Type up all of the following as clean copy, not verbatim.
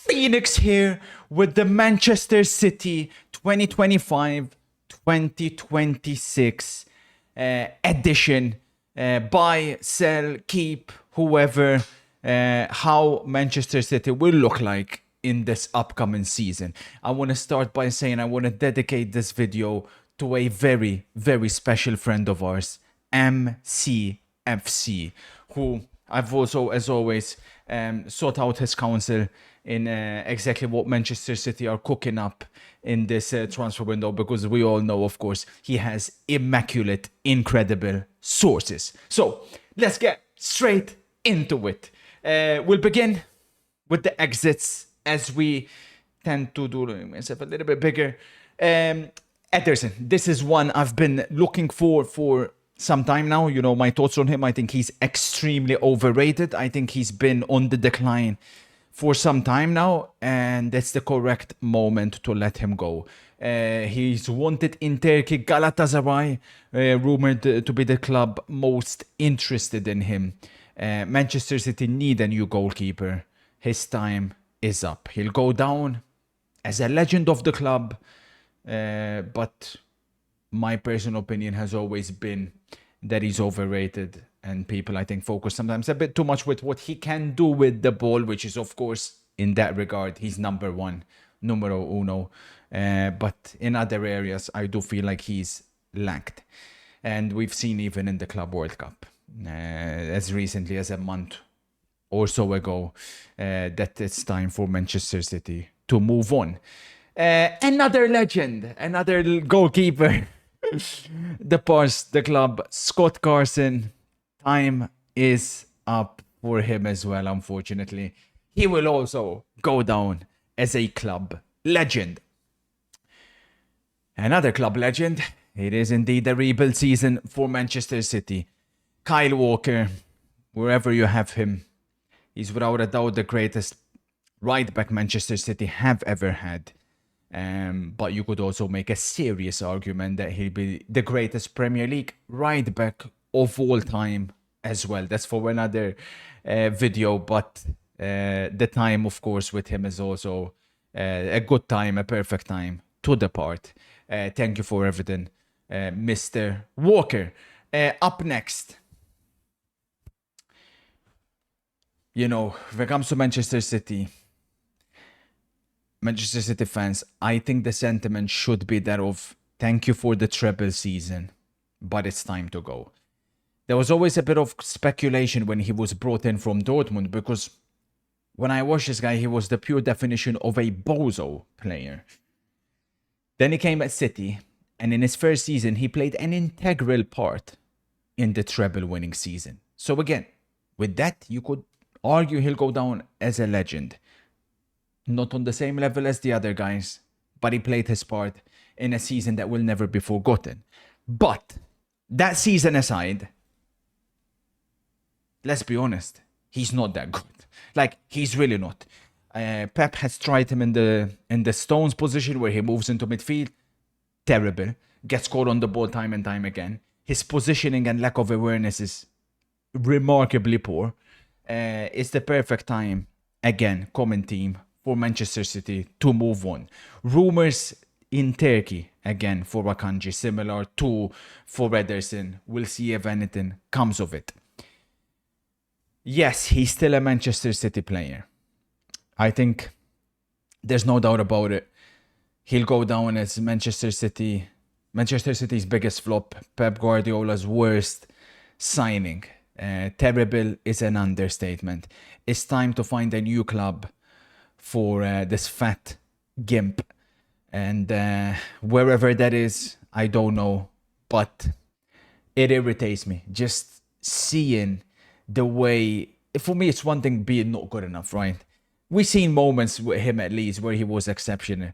Phoenix here with the Manchester City 2025-2026 edition. Buy, sell, keep, whoever, how Manchester City will look like in this upcoming season. I want to start by saying I want to dedicate this video to a very, very special friend of ours, MCFC, who I've also, as always, sought out his counsel in exactly what Manchester City are cooking up in this transfer window, because we all know, of course, he has immaculate, incredible sources. So let's get straight into it. We'll begin with the exits, as we tend to do myself a little bit bigger. Ederson, this is one I've been looking for some time now. You know my thoughts on him. I think he's extremely overrated. I think he's been on the decline for some time now, and that's the correct moment to let him go. He's wanted in Turkey. Galatasaray, rumored to be the club most interested in him. Manchester City need a new goalkeeper. His time is up. He'll go down as a legend of the club, but my personal opinion has always been that he's overrated, and people, I think, focus sometimes a bit too much with what he can do with the ball, which is, of course, in that regard, he's number one, numero uno. But in other areas, I do feel like he's lacked. And we've seen even in the Club World Cup, as recently as a month or so ago, that it's time for Manchester City to move on. Another legend, another goalkeeper departs the club, Scott Carson. Time is up for him as well, unfortunately. He will also go down as a club legend. Another club legend. It is indeed a rebuild season for Manchester City. Kyle Walker, wherever you have him, he's without a doubt the greatest right back Manchester City have ever had. But you could also make a serious argument that he'll be the greatest Premier League right back of all time as well. That's for another video, but the time, of course, with him is also a good time, a perfect time to depart. Thank you for everything, Mr. Walker. Up next, you know, when it comes to Manchester City fans, I think the sentiment should be that of thank you for the treble season, but it's time to go. There was always a bit of speculation when he was brought in from Dortmund, because when I watched this guy, he was the pure definition of a bozo player. Then he came at City, and in his first season, he played an integral part in the treble winning season. So again, with that, you could argue he'll go down as a legend. Not on the same level as the other guys, but he played his part in a season that will never be forgotten. But that season aside, let's be honest, he's not that good. Like, he's really not. Pep has tried him in the Stones position where he moves into midfield. Terrible. Gets caught on the ball time and time again. His positioning and lack of awareness is remarkably poor. It's the perfect time, again, common team, for Manchester City to move on. Rumors in Turkey, again, for Akanji, similar to for Ederson. We'll see if anything comes of it. Yes, he's still a Manchester City player. I think there's no doubt about it. He'll go down as Manchester City's biggest flop, Pep Guardiola's worst signing. Terrible is an understatement. It's time to find a new club for this fat gimp, and wherever that is, I don't know, but it irritates me just seeing the way. For me, it's one thing being not good enough, right? We've seen moments with him at least where he was exceptional.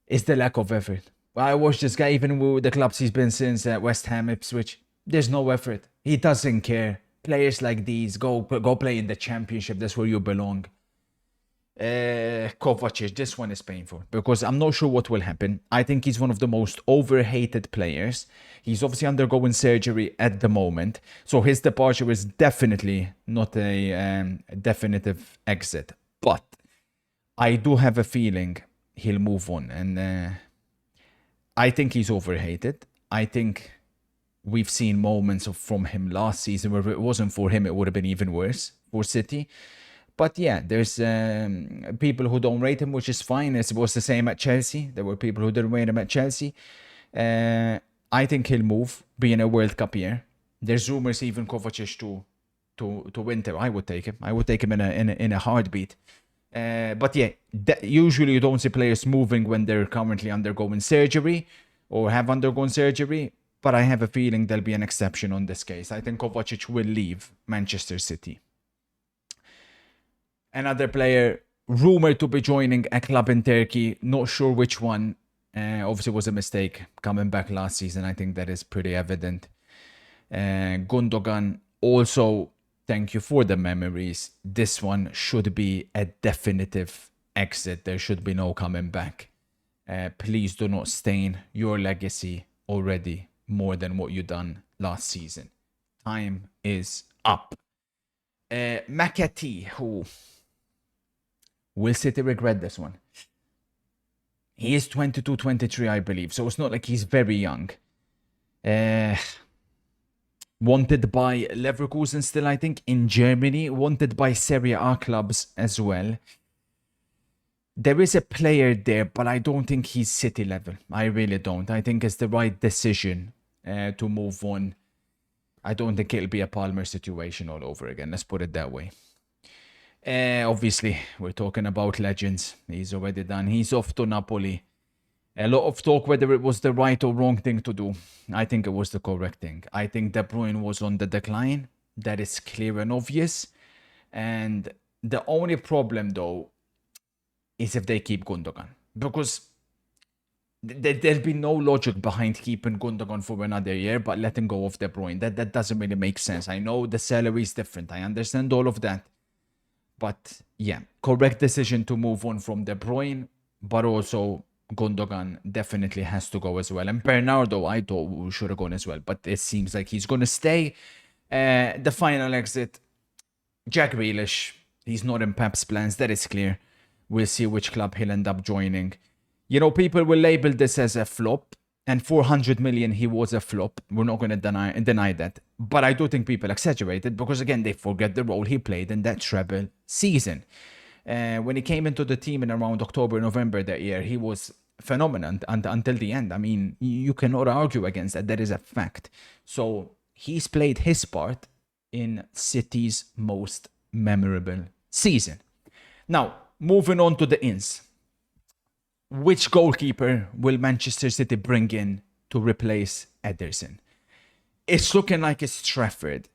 It's the lack of effort. I watched this guy even with the clubs he's been since, West Ham, Ipswich. There's no effort. He doesn't care. Players like these, go play in the Championship. That's where you belong. Kovacic, this one is painful because I'm not sure what will happen. I think he's one of the most overhated players. He's obviously undergoing surgery at the moment, so his departure is definitely not a definitive exit. But I do have a feeling he'll move on, and I think he's overhated. I think we've seen moments from him last season where if it wasn't for him, it would have been even worse for City. But yeah, there's people who don't rate him, which is fine. It was the same at Chelsea. There were people who didn't rate him at Chelsea. I think he'll move, being a World Cup year. There's rumors even Kovacic to Winter. I would take him. I would take him in a heartbeat. But yeah, usually you don't see players moving when they're currently undergoing surgery or have undergone surgery. But I have a feeling there'll be an exception on this case. I think Kovacic will leave Manchester City. Another player rumored to be joining a club in Turkey, not sure which one. Obviously, was a mistake coming back last season. I think that is pretty evident. Gundogan, also, thank you for the memories. This one should be a definitive exit. There should be no coming back. Please do not stain your legacy already more than what you done last season. Time is up. McAtee, who will City regret this one? He is 22, 23, I believe, so it's not like he's very young. Wanted by Leverkusen still, I think, in Germany. Wanted by Serie A clubs as well. There is a player there, but I don't think he's City level. I really don't. I think it's the right decision to move on. I don't think it'll be a Palmer situation all over again. Let's put it that way. Obviously, we're talking about legends. He's already done. He's off to Napoli. A lot of talk whether it was the right or wrong thing to do. I think it was the correct thing. I think De Bruyne was on the decline. That is clear and obvious. And the only problem, though, is if they keep Gundogan. Because there'll be no logic behind keeping Gundogan for another year, but letting go of De Bruyne. That doesn't really make sense. I know the salary is different. I understand all of that. But yeah, correct decision to move on from De Bruyne, but also Gundogan definitely has to go as well. And Bernardo, I thought should have gone as well, but it seems like he's going to stay. The final exit, Jack Grealish. He's not in Pep's plans, that is clear. We'll see which club he'll end up joining. You know, people will label this as a flop, and 400 million, he was a flop. We're not going to deny that. But I do think people exaggerate it because, again, they forget the role he played in that treble season. When he came into the team in around October, November that year, he was phenomenal until the end. I mean, you cannot argue against that. That is a fact. So he's played his part in City's most memorable season. Now, moving on to the ins. Which goalkeeper will Manchester City bring in to replace Ederson? It's looking like it's Trafford.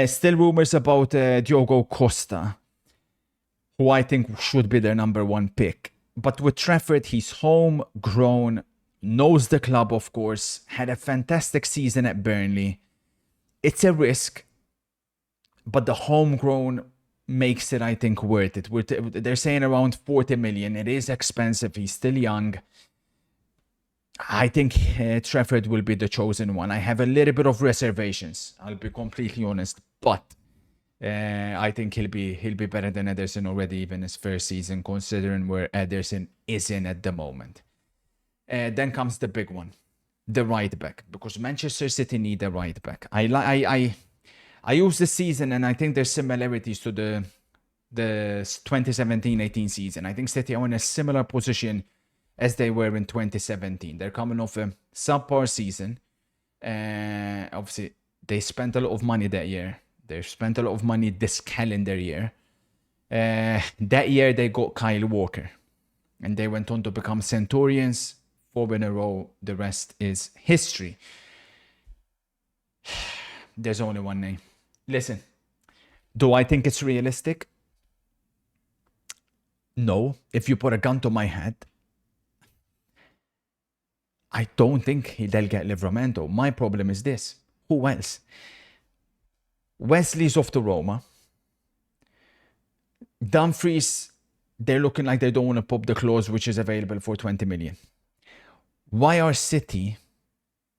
Still rumors about Diogo Costa, who I think should be their number one pick. But with Trafford, he's homegrown, knows the club, of course, had a fantastic season at Burnley. It's a risk, but the homegrown makes it, I think, worth it. They're saying around 40 million. It is expensive. He's still young. I think Trafford will be the chosen one. I have a little bit of reservations. I'll be completely honest, but I think he'll be better than Ederson already, even his first season, considering where Ederson is in at the moment. Then comes the big one, the right back, because Manchester City need a right back. I use this season, and I think there's similarities to the 2017-18 season. I think City are in a similar position as they were in 2017. They're coming off a subpar season. Obviously, they spent a lot of money that year. They spent a lot of money this calendar year. That year, they got Kyle Walker. And they went on to become Centurions. 4 in a row. The rest is history. There's only one name. Listen, do I think it's realistic? No. If you put a gun to my head, I don't think they'll get Livramento. My problem is this. Who else? Wesley's off to Roma. Dumfries, they're looking like they don't want to pop the clause which is available for 20 million. Why are City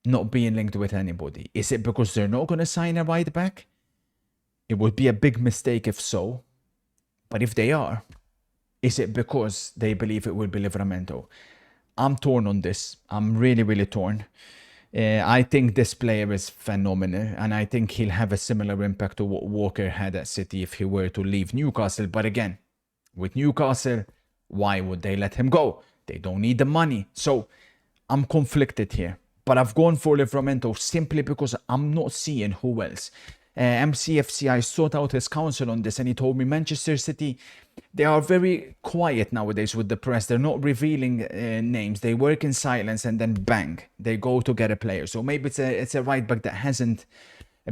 not being linked with anybody? Is it because they're not going to sign a right back? It would be a big mistake if so. But if they are, Is it because they believe it will be Livramento? I'm torn on this. I'm really, really torn. I think this player is phenomenal, and I think he'll have a similar impact to what Walker had at City if he were to leave Newcastle. But again, with Newcastle, why would they let him go? They don't need the money. So I'm conflicted here. But I've gone for Livramento simply because I'm not seeing who else. MCFC, I sought out his counsel on this, and he told me Manchester City, they are very quiet nowadays with the press. They're not revealing names. They work in silence, and then bang, they go to get a player. So maybe it's a right back that hasn't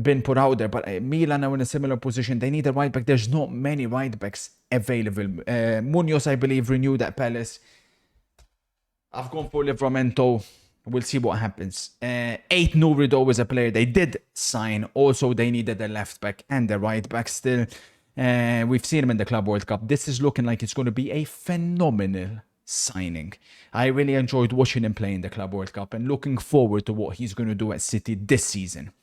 been put out there. But Milan are in a similar position. They need a right back. There's not many right backs available. Munoz, I believe, renewed at Palace. I've gone for Livramento. We'll see what happens. 8 Nurido is a player they did sign. Also, they needed a left back and a right back still. We've seen him in the Club World Cup. This is looking like it's going to be a phenomenal signing. I really enjoyed watching him play in the Club World Cup and looking forward to what he's going to do at City this season.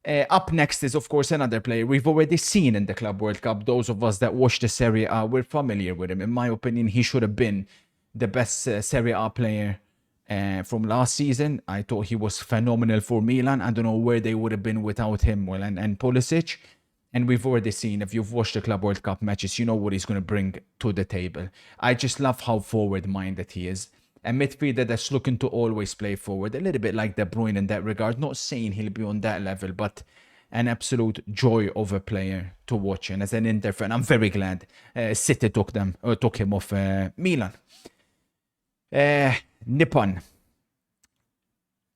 Up next is, of course, another player we've already seen in the Club World Cup. Those of us that watched the Serie A, we're familiar with him. In my opinion, he should have been the best Serie A player from last season. I thought he was phenomenal for Milan. I don't know where they would have been without him, well, and Pulisic. And we've already seen, if you've watched the Club World Cup matches, you know what he's going to bring to the table. I just love how forward-minded he is. A midfielder that's looking to always play forward, a little bit like De Bruyne in that regard. Not saying he'll be on that level, but an absolute joy of a player to watch. And as an Inter fan, I'm very glad City took him off Milan. Nippon,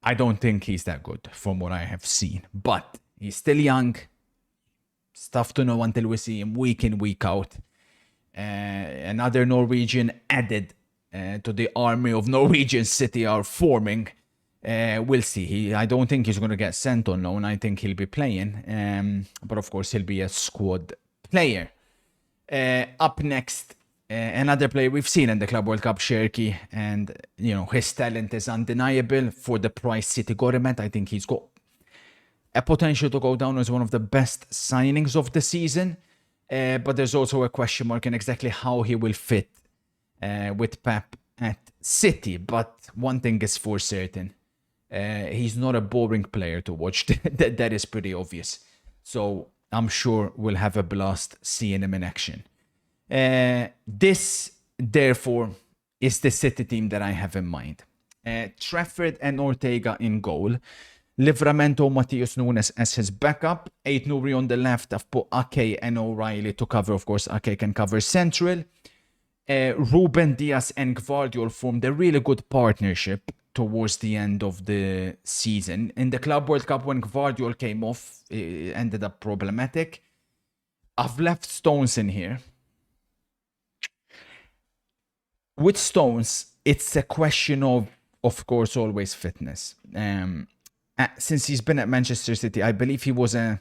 I don't think he's that good from what I have seen, but he's still young. It's tough to know until we see him week in, week out. Another Norwegian added to the army of Norwegian City are forming. We'll see. I don't think he's going to get sent on loan. I think he'll be playing. But of course, he'll be a squad player. Up next, another player we've seen in the Club World Cup, Cherki, and his talent is undeniable. For the price City got him at, I think he's got a potential to go down as one of the best signings of the season. But there's also a question mark in exactly how he will fit with Pep at City. But one thing is for certain, he's not a boring player to watch. That is pretty obvious. So I'm sure we'll have a blast seeing him in action. This, therefore, is the City team that I have in mind. Trafford and Ortega in goal. Livramento, Matheus Nunes as his backup. 8 Nuri on the left. I've put Ake and O'Reilly to cover. Of course, Ake can cover central. Ruben Diaz and Gvardiol formed a really good partnership towards the end of the season. In the Club World Cup, when Gvardiol came off, it ended up problematic. I've left Stones in here. With Stones, it's a question of course, always fitness. Since he's been at Manchester City, I believe he was an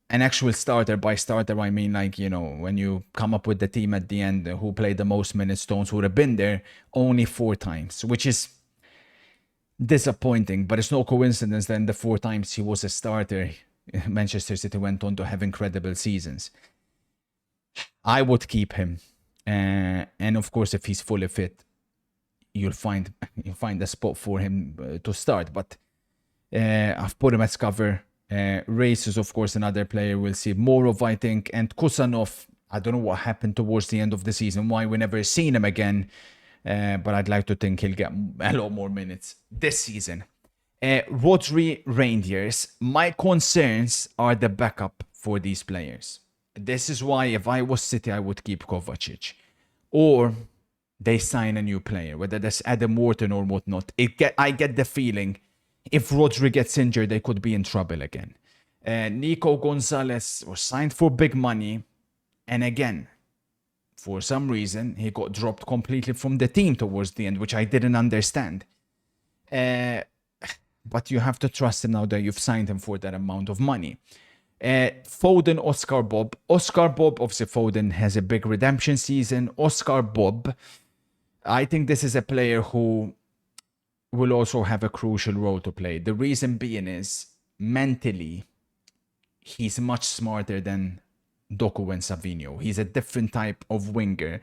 actual starter. By starter, I mean, like, when you come up with the team at the end, who played the most minutes, Stones would have been there only 4 times, which is disappointing, but it's no coincidence that in the 4 times he was a starter, Manchester City went on to have incredible seasons. I would keep him. And of course, if he's fully fit, you'll find a spot for him to start. But I've put him as cover. Reis is, of course, another player we'll see more of, I think. And Kusanov, I don't know what happened towards the end of the season, why we never seen him again. But I'd like to think he'll get a lot more minutes this season. Rodri, Rangers. My concerns are the backup for these players. This is why if I was City, I would keep Kovacic. Or they sign a new player, whether that's Adam Wharton or whatnot. I get the feeling if Rodri gets injured, they could be in trouble again. Nico Gonzalez was signed for big money. And again, for some reason, he got dropped completely from the team towards the end, which I didn't understand. But you have to trust him now that you've signed him for that amount of money. Foden, Oscar Bob. Oscar Bob, obviously Foden has a big redemption season. Oscar Bob, I think this is a player who will also have a crucial role to play. The reason being is, mentally, he's much smarter than Doku and Savinho. He's a different type of winger,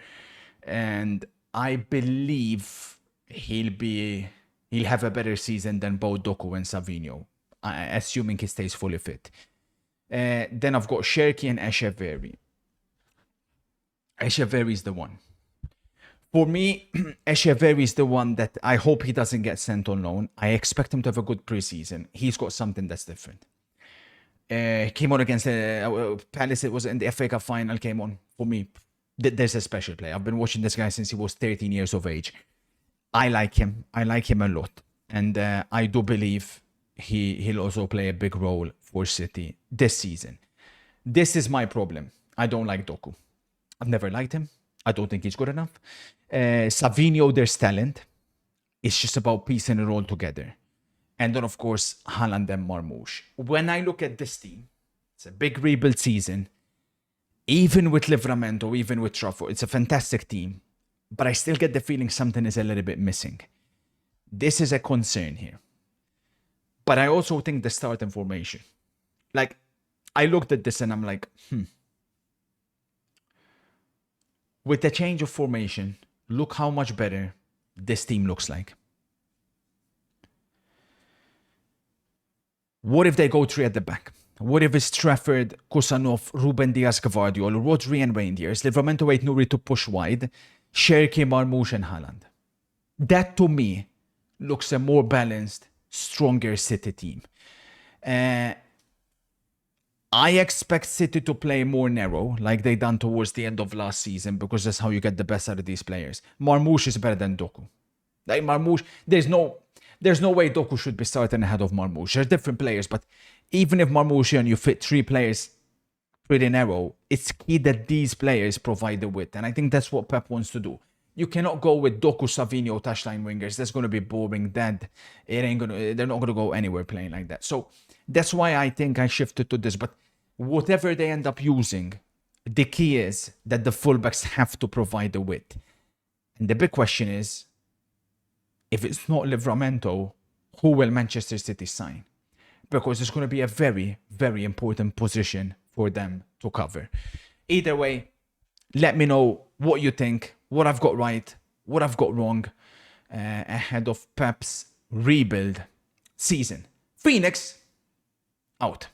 and I believe he'll have a better season than both Doku and Savinho, assuming he stays fully fit. Then I've got Cherki and Echeverry. Echeverry is the one. For me, Echeverry is the one that I hope he doesn't get sent on loan. I expect him to have a good preseason. He's got something that's different. Came on against Palace. It was in the FA Cup final. Came on for me. There's a special player. I've been watching this guy since he was 13 years of age. I like him. I like him a lot, and I do believe he'll also play a big role for City this season. This is my problem. I don't like Doku. I've never liked him. I don't think he's good enough. Savinho, there's talent. It's just about piecing it all together. And then, of course, Haaland and Marmoush. When I look at this team, it's a big rebuild season. Even with Livramento, even with Trafford, it's a fantastic team. But I still get the feeling something is a little bit missing. This is a concern here. But I also think the starting formation. Like, I looked at this and I'm like, With the change of formation, look how much better this team looks like. What if they go three at the back? What if it's Trafford, Kusanov, Ruben Diaz, Gvardiol, Rodri and Reindeers, Livramento, Wait, Nuri to push wide, Cherki, Marmoush and Haaland? That to me looks a more balanced, stronger City team. I expect City to play more narrow, like they done towards the end of last season, because that's how you get the best out of these players. Marmoush is better than Doku. Like Marmoush, there's no way Doku should be starting ahead of Marmoush. There's different players, but even if Marmoush and you fit three players pretty narrow, it's key that these players provide the width, and I think that's what Pep wants to do. You cannot go with Doku, Savinho, touchline wingers. That's going to be boring, dead. They're not going to go anywhere playing like that. So that's why I think I shifted to this. But whatever they end up using, the key is that the fullbacks have to provide the width. And the big question is, if it's not Livramento, who will Manchester City sign? Because it's going to be a very, very important position for them to cover. Either way, let me know what you think, what I've got right, what I've got wrong ahead of Pep's rebuild season. Phoenix, out.